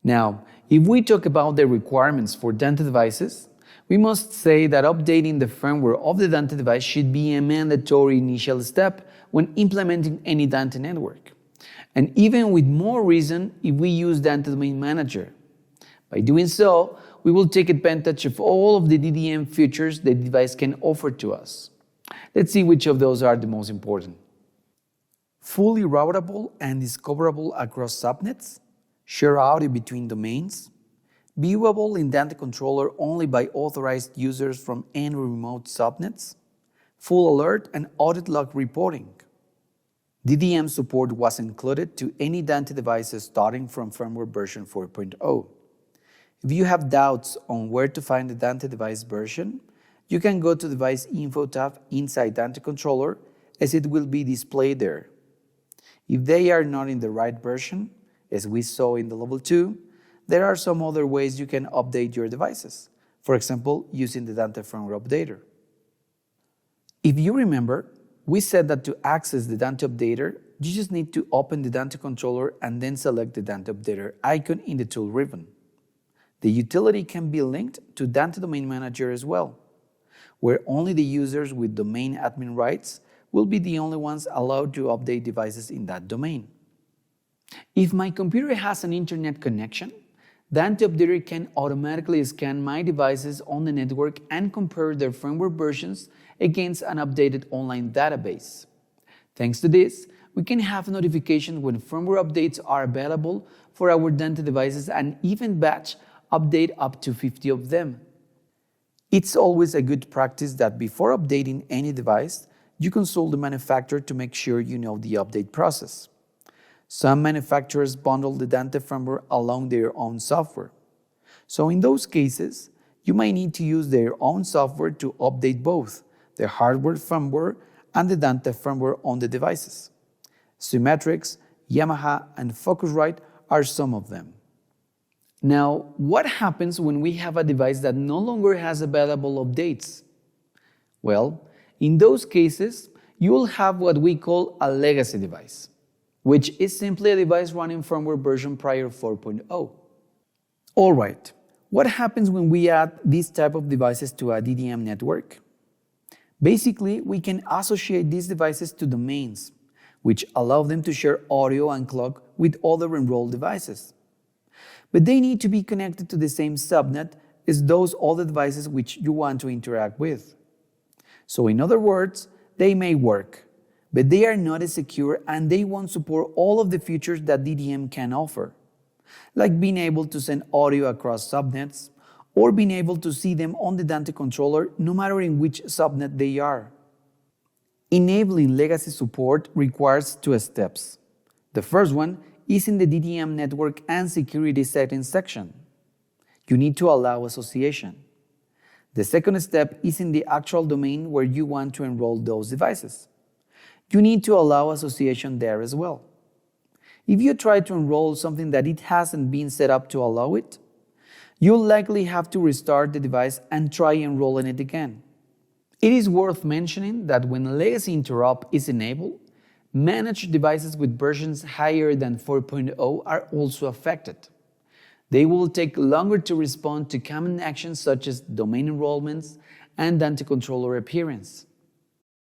Now, if we talk about the requirements for Dante devices, we must say that updating the firmware of the Dante device should be a mandatory initial step when implementing any Dante network. And even with more reason if we use Dante Domain Manager. By doing so, we will take advantage of all of the DDM features the device can offer to us. Let's see which of those are the most important. Fully routable and discoverable across subnets, share audio between domains, viewable in Dante controller only by authorized users from any remote subnets, full alert and audit log reporting. DDM support was included to any Dante devices starting from firmware version 4.0. If you have doubts on where to find the Dante device version, you can go to the Device Info tab inside Dante controller, as it will be displayed there. If they are not in the right version, as we saw in the level 2, there are some other ways you can update your devices, for example, using the Dante firmware updater. If you remember, we said that to access the Dante updater, you just need to open the Dante controller and then select the Dante updater icon in the tool ribbon. The utility can be linked to Dante Domain Manager as well, where only the users with domain admin rights will be the only ones allowed to update devices in that domain. If my computer has an internet connection, Dante Updater can automatically scan my devices on the network and compare their firmware versions against an updated online database. Thanks to this, we can have notifications when firmware updates are available for our Dante devices and even batch update up to 50 of them. It's always a good practice that before updating any device, you consult the manufacturer to make sure you know the update process. Some manufacturers bundle the Dante firmware along their own software. So in those cases, you might need to use their own software to update both the hardware firmware and the Dante firmware on the devices. Symmetrics, Yamaha, and Focusrite are some of them. Now, what happens when we have a device that no longer has available updates? Well, in those cases, you will have what we call a legacy device, which is simply a device running firmware version prior 4.0. Alright, what happens when we add this type of devices to a DDM network? Basically, we can associate these devices to domains, which allow them to share audio and clock with other enrolled devices. But they need to be connected to the same subnet as those other devices which you want to interact with. So in other words, they may work, but they are not as secure and they won't support all of the features that DDM can offer, like being able to send audio across subnets or being able to see them on the Dante controller no matter in which subnet they are. Enabling legacy support requires two steps. The first one is in the DDM network and security settings section. You need to allow association. The second step is in the actual domain where you want to enroll those devices. You need to allow association there as well. If you try to enroll something that it hasn't been set up to allow it, you'll likely have to restart the device and try enrolling it again. It is worth mentioning that when legacy interrupt is enabled, managed devices with versions higher than 4.0 are also affected. They will take longer to respond to common actions such as domain enrollments and Dante controller appearance.